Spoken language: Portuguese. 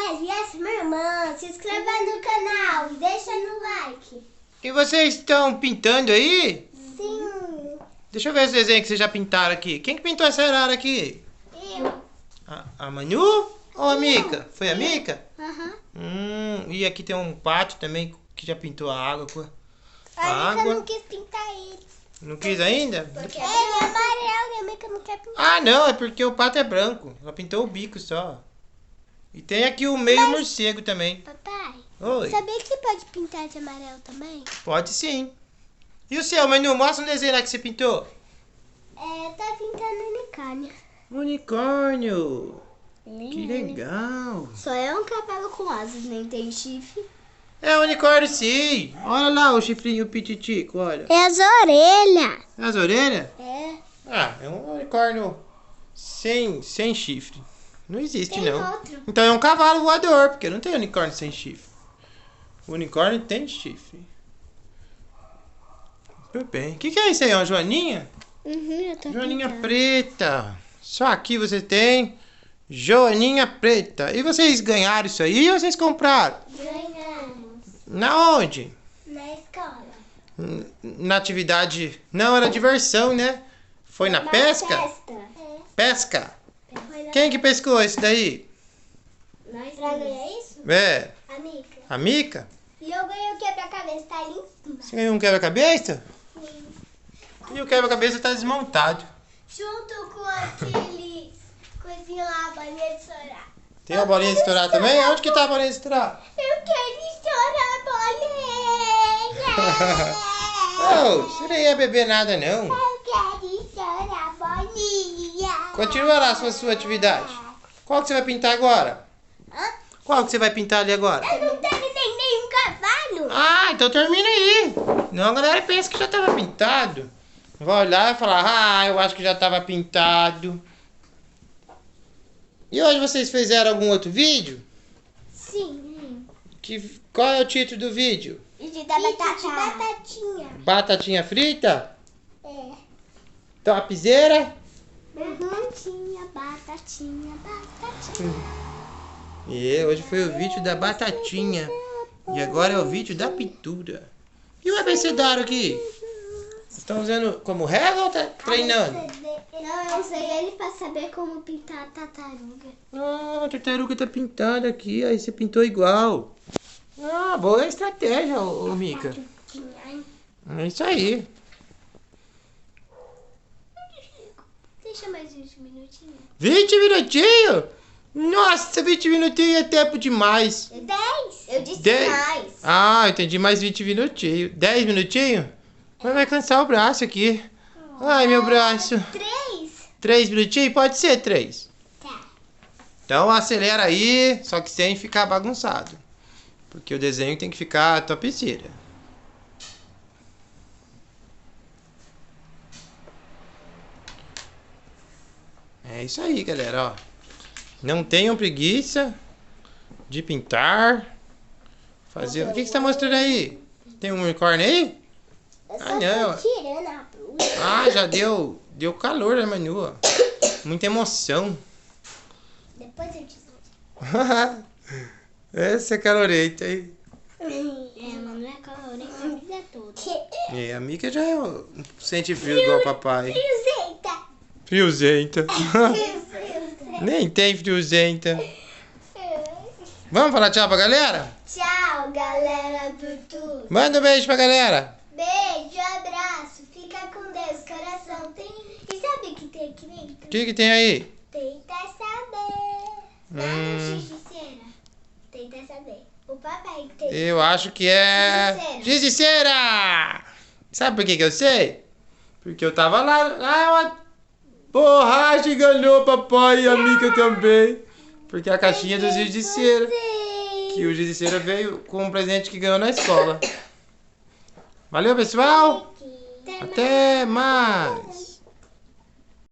César e essa é minha irmã. Se inscreva no canal e deixa no like. E vocês estão pintando aí? Sim. Deixa eu ver os desenhos que vocês já pintaram aqui. Quem que pintou essa arara aqui? Eu. A Manu ou a Mica? Foi a Mica? Aham. E aqui tem um pátio também que já pintou a água com a A Mica água. não quis pintar ele. Não quis ainda? Porque ele é amarelo e a Mica não quer pintar. Ah, não, é porque o pato é branco. Ela pintou o bico só. E tem aqui o meio morcego também. Papai, Oi. sabia que você pode pintar de amarelo também? Pode sim. E o seu, Manu? Mostra um desenho lá que você pintou. Tá pintando unicórnio. Unicórnio. Que legal. Só é um cavalo com asas, nem tem chifre. É unicórnio sim. Olha lá o chifrinho pititico, olha. É as orelhas. As orelhas? É. Ah, é um unicórnio sem chifre. Não existe, Tem não. outro. Então é um cavalo voador, porque não tem unicórnio sem chifre. O unicórnio tem chifre. Muito bem. O que é isso aí? Uma joaninha? Eu tô Joaninha pintando. preta. Só aqui você tem joaninha preta. E vocês ganharam isso aí ou vocês compraram? Ganhamos. Na onde? Na escola. Na atividade... Não, era diversão, né? Foi na pesca? Festa. Pesca. Foi na... Quem que pescou isso daí? Nós pra ganhar isso? É, A Mica. a Mica? E eu ganhei o quebra-cabeça, tá ali em cima. Você ganhou um quebra-cabeça? E o quebra-cabeça tá desmontado. Junto com aquele coisinha lá, a bolinha de estourar. Tem a bolinha de estourar também? Onde que tá a bolinha de estourar? Eu quero estourar a bolinha. Oh, você nem ia beber nada, não. Eu quero estourar a bolinha. Continua lá a sua atividade. Qual que você vai pintar agora? Hã? Qual que você vai pintar ali agora? Eu não terminei nenhum cavalo. Ah, então termina aí. Não, a galera pensa que já tava pintado. Vai olhar e falar, ah, eu acho que já tava pintado. E hoje vocês fizeram algum outro vídeo? Sim. Qual é o título do vídeo? E da batatinha. Batatinha frita? É. Topzera? Batatinha. E hoje foi o vídeo da batatinha. E agora é o vídeo da pintura. E o abecedário aqui? Estão usando como régua ou tá treinando? Não, eu usei ele pra saber como pintar a tartaruga. Ah, a tartaruga tá pintada aqui. Aí você pintou igual. Ah, boa estratégia, ô Mica. É isso aí. Deixa mais 20 minutinhos. 20 minutinhos? Nossa, 20 minutinhos é tempo demais. 10. Eu disse 10. mais. Ah, entendi, mais 20 minutinhos. 10 minutinhos? Mas vai cansar o braço aqui. Ai, meu braço. 3. 3 minutinhos? Pode ser 3. Tá. Então acelera aí, só que sem ficar bagunçado. Porque o desenho tem que ficar topzera. É isso aí, galera, ó. Não tenham preguiça de pintar. Fazer. O que você tá mostrando aí? Tem um unicórnio aí? Eu só Ah, não. tô tirando a blusa. Ah, já deu calor na Manu, ó. Muita emoção. Depois eu te mostro. Essa é calorenta aí. É, mas não é calorenta a vida toda. É, a Mica já sente frio igual o papai. Friozenta. Friozenta. Friozenta. Nem tem friozenta. Vamos falar tchau pra galera? Tchau, galera do tudo. Manda um beijo pra galera. Beijo, abraço. Fica com Deus, coração. E sabe o que tem aqui dentro? O que tem aí? Tenta saber. Dá um giz de cera. Tenta saber. O papai que tem. Eu acho que é... Giz de cera! Sabe por que eu sei? Porque eu tava lá uma borracha enganou papai e a Mica também. Porque a caixinha do giz de cera. Que o giz de cera veio com um presente que ganhou na escola. Valeu, pessoal! Até mais!